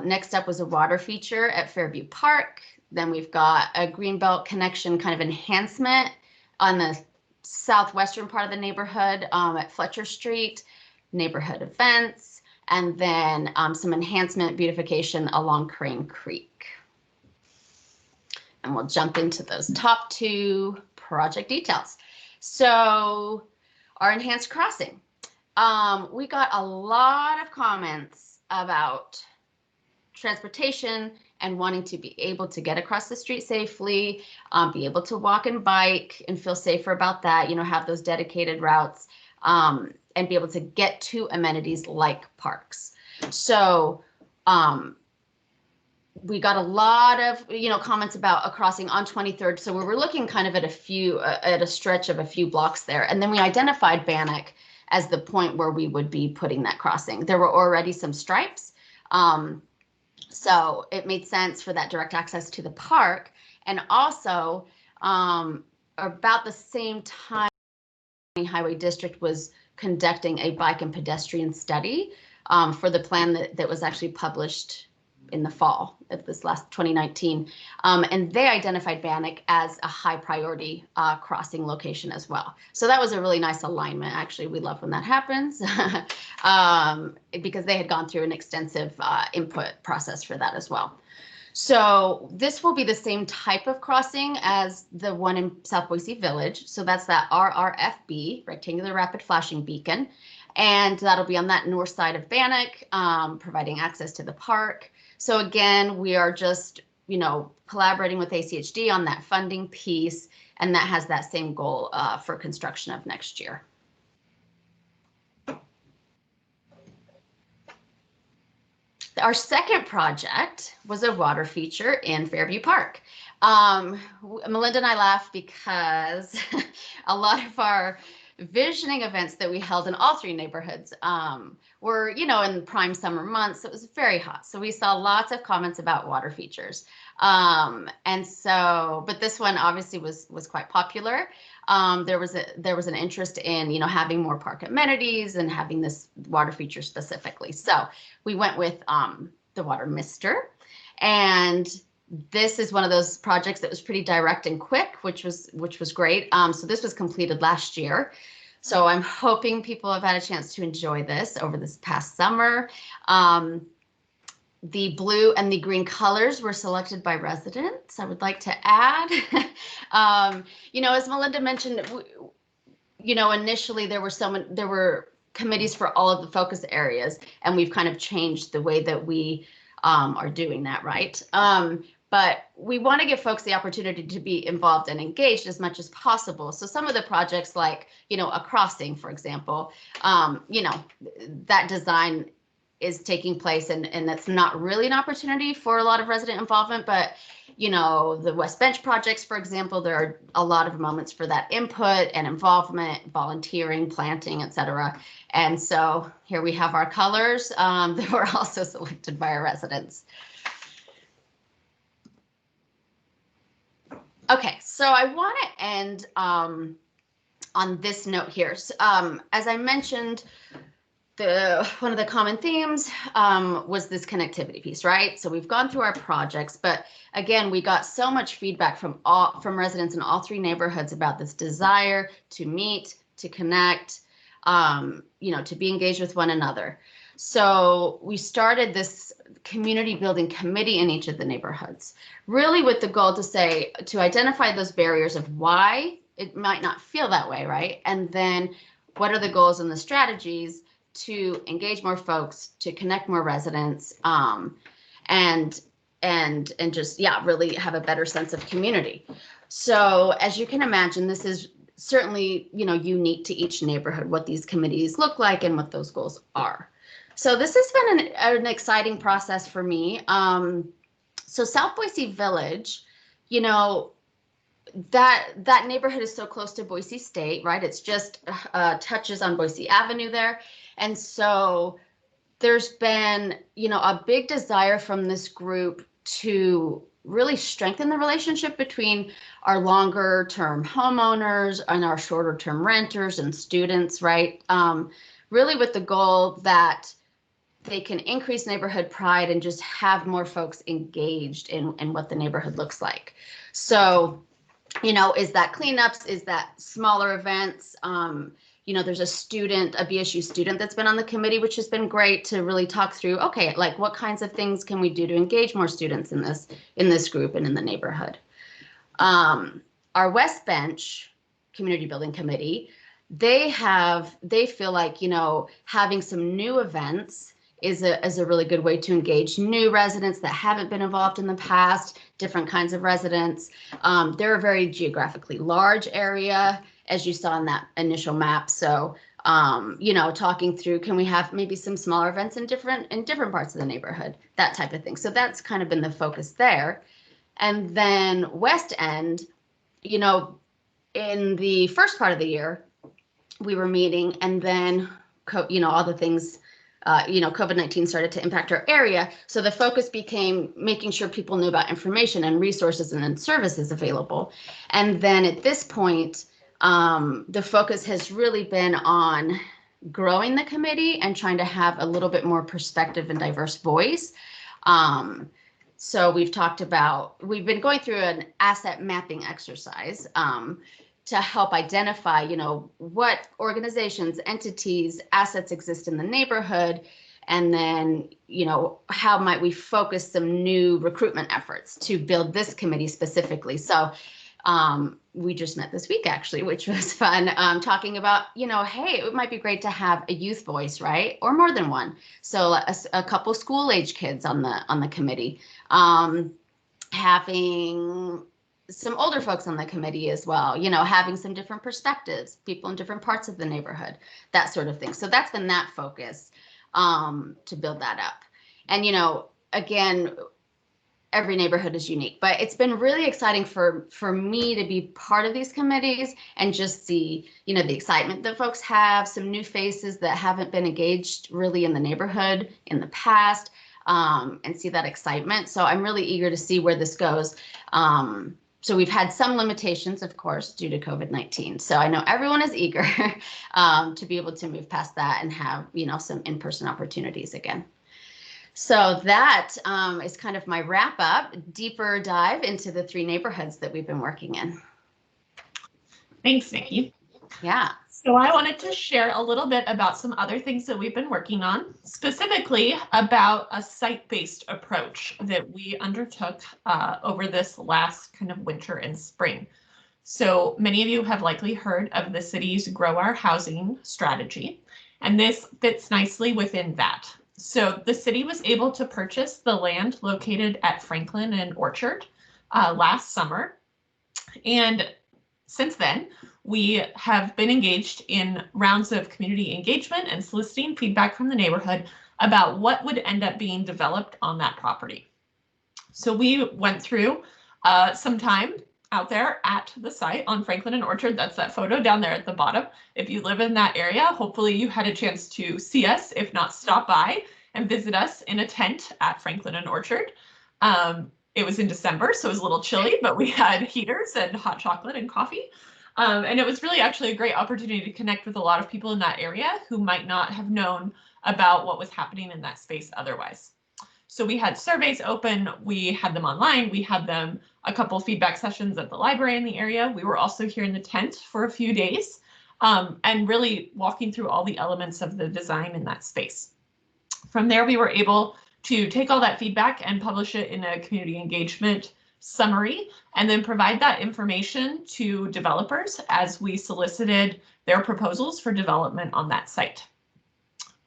Next up was a water feature at Fairview Park. Then we've got a greenbelt connection kind of enhancement on the southwestern part of the neighborhood at Fletcher Street, neighborhood events. and then some enhancement beautification along Crane Creek. And we'll jump into those top 2 project details. So our enhanced crossing. We got a lot of comments about transportation and wanting to be able to get across the street safely, be able to walk and bike and feel safer about that, you know, have those dedicated routes, and be able to get to amenities like parks. So we got a lot of, you know, comments about a crossing on 23rd. So we were looking kind of at a stretch of a few blocks there. And then we identified Bannock as the point where we would be putting that crossing. There were already some stripes. So it made sense for that direct access to the park. And also about the same time, the Highway District was conducting a bike and pedestrian study for the plan that was actually published in the fall of this last 2019. And they identified Bannock as a high priority crossing location as well. So that was a really nice alignment. Actually, we love when that happens because they had gone through an extensive input process for that as well. So this will be the same type of crossing as the one in South Boise Village. So that's that RRFB, rectangular rapid flashing beacon. And that'll be on that north side of Bannock, providing access to the park. So again, we are just, you know, collaborating with ACHD on that funding piece, and that has that same goal for construction of next year. Our second project was a water feature in Fairview Park. Melinda and I laugh because a lot of our visioning events that we held in all 3 neighborhoods were, you know, in prime summer months. So it was very hot. So we saw lots of comments about water features. And so, but this one obviously was quite popular. There was an interest in, you know, having more park amenities and having this water feature specifically. So we went with the water mister, and this is one of those projects that was pretty direct and quick, which was great. So this was completed last year. So I'm hoping people have had a chance to enjoy this over this past summer. The blue and the green colors were selected by residents, I would like to add. You know, as Melinda mentioned, you know, initially there were committees for all of the focus areas, and we've kind of changed the way that we are doing that, right? But we want to give folks the opportunity to be involved and engaged as much as possible. So some of the projects like, you know, a crossing, for example, you know, that design is taking place, and that's not really an opportunity for a lot of resident involvement. But, you know, the West Bench projects, for example, there are a lot of moments for that input and involvement, volunteering, planting, etc. And so here we have our colors that were also selected by our residents. Okay, so I want to end on this note here. So, as I mentioned, one of the common themes was this connectivity piece, right? So we've gone through our projects, but again, we got so much feedback from residents in all 3 neighborhoods about this desire to meet, to connect, you know, to be engaged with one another. So we started this community building committee in each of the neighborhoods, really with the goal to identify those barriers of why it might not feel that way, right? And then what are the goals and the strategies to engage more folks, to connect more residents, and just, yeah, really have a better sense of community. So as you can imagine, this is certainly, you know, unique to each neighborhood, what these committees look like and what those goals are. So this has been an exciting process for me. So South Boise Village, you know, that neighborhood is so close to Boise State, right? It's just touches on Boise Avenue there. And so there's been, you know, a big desire from this group to really strengthen the relationship between our longer term homeowners and our shorter term renters and students, right? Really with the goal that they can increase neighborhood pride and just have more folks engaged in what the neighborhood looks like. So, you know, is that cleanups? Is that smaller events? there's a student, a BSU student that's been on the committee, which has been great to really talk through, okay, like what kinds of things can we do to engage more students in this group and in the neighborhood. Our West Bench Community Building Committee, they feel like, having some new events is a really good way to engage new residents that haven't been involved in the past, different kinds of residents. They're a very geographically large area, as you saw in that initial map. So, talking through, can we have maybe some smaller events in different parts of the neighborhood, that type of thing. So that's kind of been the focus there. And then West End, in the first part of the year, we were meeting, and then, all the things, COVID-19 started to impact our area. So the focus became making sure people knew about information and resources and services available. And then at this point, the focus has really been on growing the committee and trying to have a little bit more perspective and diverse voice. So we've been going through an asset mapping exercise to help identify, what organizations, entities, assets exist in the neighborhood, and then, how might we focus some new recruitment efforts to build this committee specifically. So we just met this week, actually, which was fun, talking about, hey, it might be great to have a youth voice, right? Or more than one. So a couple school-age kids on the committee, having some older folks on the committee as well, having some different perspectives, people in different parts of the neighborhood, that sort of thing. So that's been that focus to build that up. And, again, every neighborhood is unique, but it's been really exciting for me to be part of these committees and just see, the excitement that folks have, some new faces that haven't been engaged really in the neighborhood in the past, and see that excitement. So I'm really eager to see where this goes. So we've had some limitations, of course, due to COVID-19. So I know everyone is eager to be able to move past that and have, some in-person opportunities again. So that is kind of my wrap up, deeper dive into the 3 neighborhoods that we've been working in. Thanks, Nikki. Yeah. So I wanted to share a little bit about some other things that we've been working on, specifically about a site-based approach that we undertook over this last kind of winter and spring. So many of you have likely heard of the city's Grow Our Housing strategy, and this fits nicely within that. So the city was able to purchase the land located at Franklin and Orchard last summer, and since then, we have been engaged in rounds of community engagement and soliciting feedback from the neighborhood about what would end up being developed on that property. So we went through some time out there at the site on Franklin and Orchard. That's that photo down there at the bottom. If you live in that area, hopefully you had a chance to see us, if not stop by and visit us in a tent at Franklin and Orchard. It was in December, so it was a little chilly, but we had heaters and hot chocolate and coffee. And it was really actually a great opportunity to connect with a lot of people in that area who might not have known about what was happening in that space otherwise. So we had surveys open, we had them online, we had them a couple feedback sessions at the library in the area. We were also here in the tent for a few days and really walking through all the elements of the design in that space. From there, we were able to take all that feedback and publish it in a community engagement summary, and then provide that information to developers as we solicited their proposals for development on that site.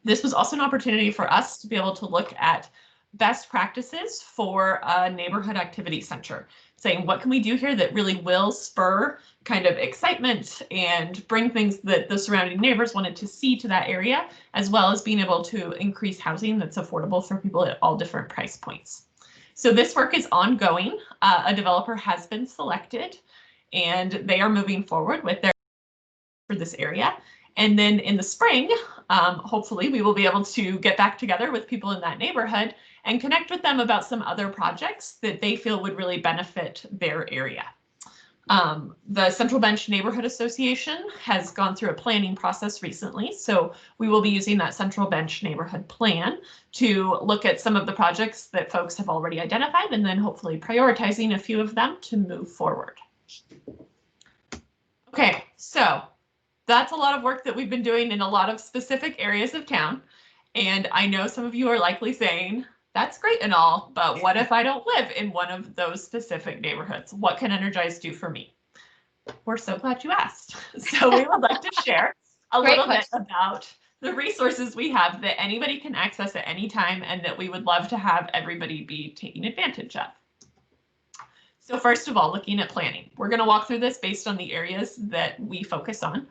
This was also an opportunity for us to be able to look at best practices for a neighborhood activity center, saying what can we do here that really will spur kind of excitement and bring things that the surrounding neighbors wanted to see to that area, as well as being able to increase housing that's affordable for people at all different price points. So this work is ongoing. A developer has been selected and they are moving forward with their for this area. And then in the spring, hopefully we will be able to get back together with people in that neighborhood and connect with them about some other projects that they feel would really benefit their area. The Central Bench Neighborhood Association has gone through a planning process recently, so we will be using that Central Bench Neighborhood Plan to look at some of the projects that folks have already identified and then hopefully prioritizing a few of them to move forward. Okay, so that's a lot of work that we've been doing in a lot of specific areas of town. And I know some of you are likely saying, that's great and all, but what if I don't live in one of those specific neighborhoods? What can Energize do for me? We're so glad you asked. So we would like to share a little bit about the resources we have that anybody can access at any time and that we would love to have everybody be taking advantage of. So first of all, looking at planning. We're going to walk through this based on the areas that we focus on.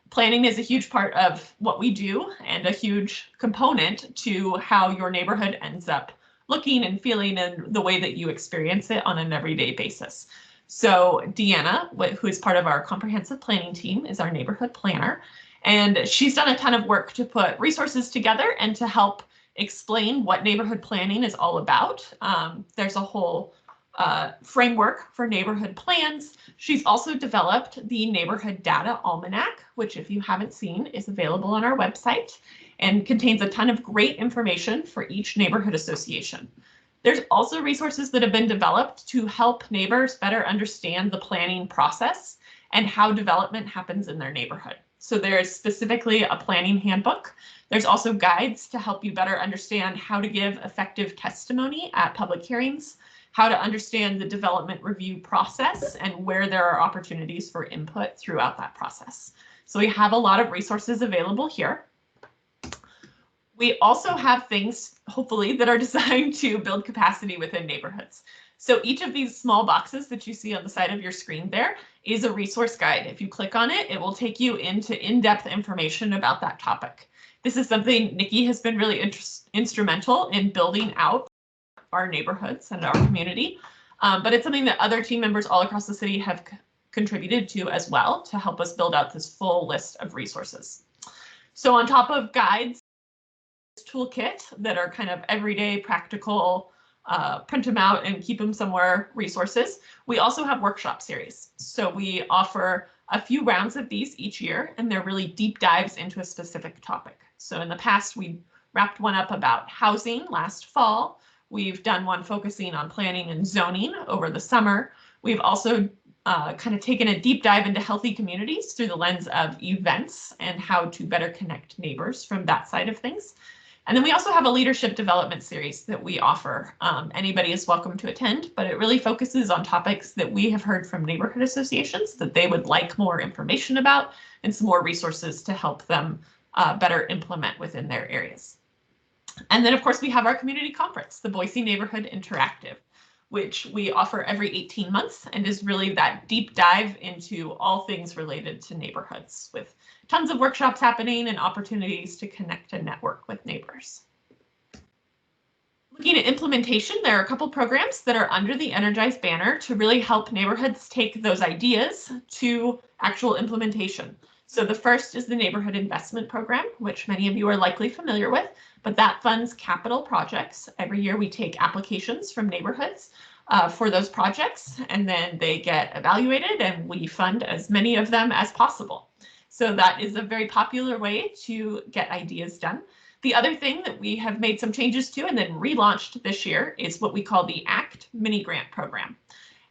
Planning is a huge part of what we do and a huge component to how your neighborhood ends up looking and feeling and the way that you experience it on an everyday basis. So Deanna, who is part of our comprehensive planning team, is our neighborhood planner, and she's done a ton of work to put resources together and to help explain what neighborhood planning is all about. There's a whole framework for neighborhood plans. She's also developed the Neighborhood Data Almanac, which if you haven't seen is available on our website and contains a ton of great information for each neighborhood association. There's also resources that have been developed to help neighbors better understand the planning process and how development happens in their neighborhood. So there's specifically a planning handbook. There's also guides to help you better understand how to give effective testimony at public hearings, how to understand the development review process, and where there are opportunities for input throughout that process. So we have a lot of resources available here. We also have things, hopefully, that are designed to build capacity within neighborhoods. So each of these small boxes that you see on the side of your screen there is a resource guide. If you click on it, it will take you into in-depth information about that topic. This is something Nikki has been really instrumental in building out our neighborhoods and our community, but it's something that other team members all across the city have contributed to as well to help us build out this full list of resources. So on top of guides, toolkit that are kind of everyday practical, print them out and keep them somewhere resources, we also have workshop series. So we offer a few rounds of these each year, and they're really deep dives into a specific topic. So in the past, we wrapped one up about housing last fall. We've done one focusing on planning and zoning over the summer. We've also kind of taken a deep dive into healthy communities through the lens of events and how to better connect neighbors from that side of things. And then we also have a leadership development series that we offer. Anybody is welcome to attend, but it really focuses on topics that we have heard from neighborhood associations that they would like more information about and some more resources to help them better implement within their areas. And then, of course, we have our community conference, the Boise Neighborhood Interactive, which we offer every 18 months and is really that deep dive into all things related to neighborhoods, with tons of workshops happening and opportunities to connect and network with neighbors. Looking at implementation, there are a couple programs that are under the Energize banner to really help neighborhoods take those ideas to actual implementation. So the first is the Neighborhood Investment Program, which many of you are likely familiar with, but that funds capital projects. Every year we take applications from neighborhoods for those projects, and then they get evaluated and we fund as many of them as possible. So that is a very popular way to get ideas done. The other thing that we have made some changes to and then relaunched this year is what we call the ACT mini grant program.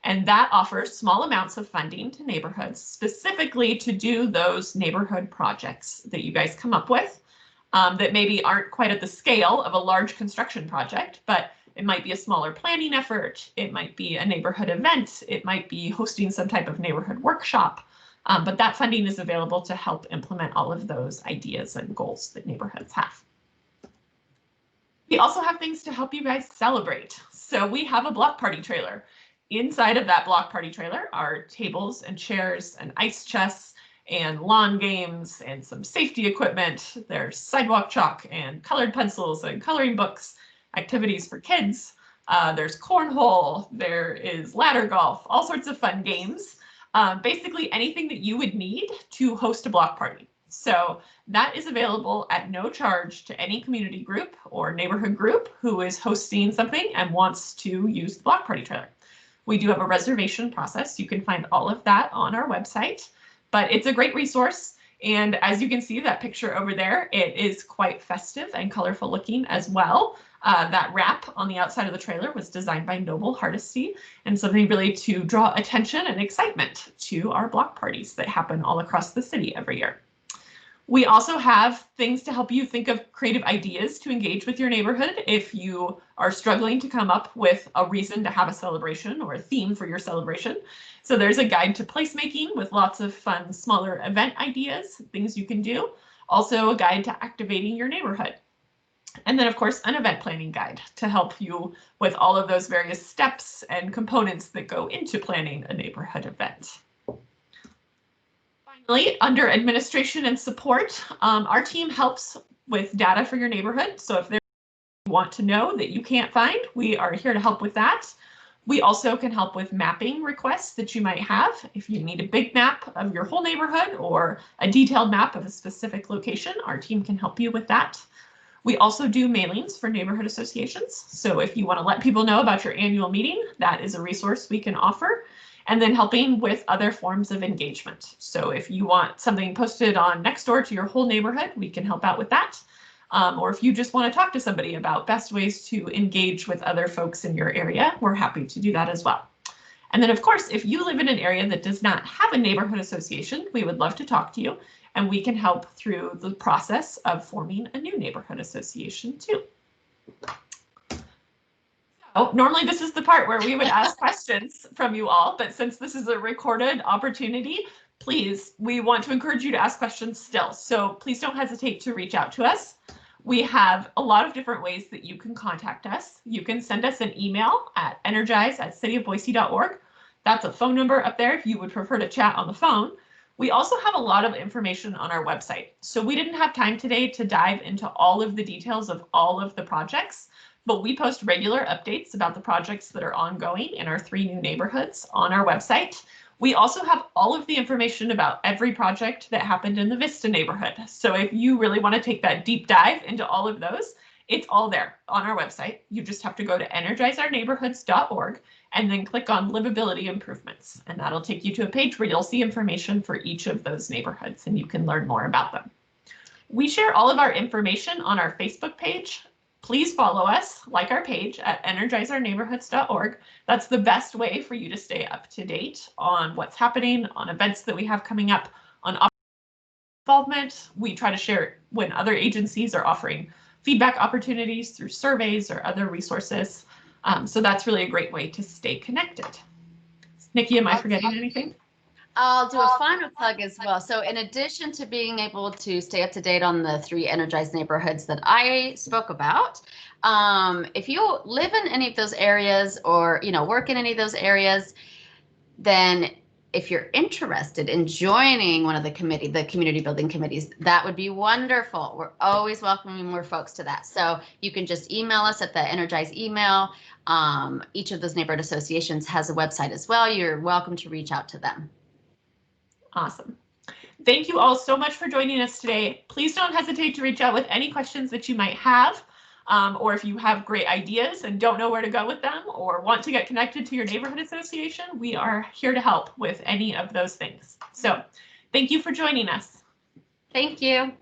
And that offers small amounts of funding to neighborhoods specifically to do those neighborhood projects that you guys come up with that maybe aren't quite at the scale of a large construction project, but it might be a smaller planning effort. It might be a neighborhood event. It might be hosting some type of neighborhood workshop. But that funding is available to help implement all of those ideas and goals that neighborhoods have. We also have things to help you guys celebrate. So we have a block party trailer. Inside of that block party trailer are tables and chairs and ice chests and lawn games and some safety equipment. There's sidewalk chalk and colored pencils and coloring books, activities for kids. There's cornhole, there is ladder golf, all sorts of fun games. Basically anything that you would need to host a block party. So that is available at no charge to any community group or neighborhood group who is hosting something and wants to use the block party trailer. We do have a reservation process. You can find all of that on our website, but it's a great resource. And as you can see that picture over there, it is quite festive and colorful looking as well. That wrap on the outside of the trailer was designed by Noble Hardesty and something really to draw attention and excitement to our block parties that happen all across the city every year. We also have things to help you think of creative ideas to engage with your neighborhood if you are struggling to come up with a reason to have a celebration or a theme for your celebration. So there's a guide to placemaking with lots of fun, smaller event ideas, things you can do. Also a guide to activating your neighborhood. And then of course, an event planning guide to help you with all of those various steps and components that go into planning a neighborhood event. Finally, under administration and support, our team helps with data for your neighborhood. So if there's you want to know that you can't find, we are here to help with that. We also can help with mapping requests that you might have. If you need a big map of your whole neighborhood or a detailed map of a specific location, our team can help you with that. We also do mailings for neighborhood associations. So if you want to let people know about your annual meeting, that is a resource we can offer. And then helping with other forms of engagement. So if you want something posted on Nextdoor to your whole neighborhood, we can help out with that. Or if you just want to talk to somebody about best ways to engage with other folks in your area, we're happy to do that as well. And then of course, if you live in an area that does not have a neighborhood association, we would love to talk to you, and we can help through the process of forming a new neighborhood association too. Oh, normally this is the part where we would ask questions from you all, but since this is a recorded opportunity, please, we want to encourage you to ask questions still. So please don't hesitate to reach out to us. We have a lot of different ways that you can contact us. You can send us an email at energize@cityofboise.org. That's a phone number up there if you would prefer to chat on the phone. We also have a lot of information on our website. So we didn't have time today to dive into all of the details of all of the projects, but we post regular updates about the projects that are ongoing in our 3 new neighborhoods on our website. We also have all of the information about every project that happened in the Vista neighborhood. So if you really want to take that deep dive into all of those, it's all there on our website. You just have to go to energizeourneighborhoods.org and then click on livability improvements. And that'll take you to a page where you'll see information for each of those neighborhoods and you can learn more about them. We share all of our information on our Facebook page. Please follow us, like our page at energizeourneighborhoods.org. That's the best way for you to stay up to date on what's happening, on events that we have coming up, on involvement. We try to share when other agencies are offering feedback opportunities through surveys or other resources. So that's really a great way to stay connected. Nikki, am I forgetting anything? I'll do a final plug as well. So in addition to being able to stay up to date on the 3 energized neighborhoods that I spoke about, if you live in any of those areas or work in any of those areas, then if you're interested in joining one of the community building committees, that would be wonderful. We're always welcoming more folks to that. So you can just email us at the Energize email. Each of those neighborhood associations has a website as well. You're welcome to reach out to them. Awesome. Thank you all so much for joining us today. Please don't hesitate to reach out with any questions that you might have, or if you have great ideas and don't know where to go with them or want to get connected to your neighborhood association, we are here to help with any of those things. So thank you for joining us. Thank you.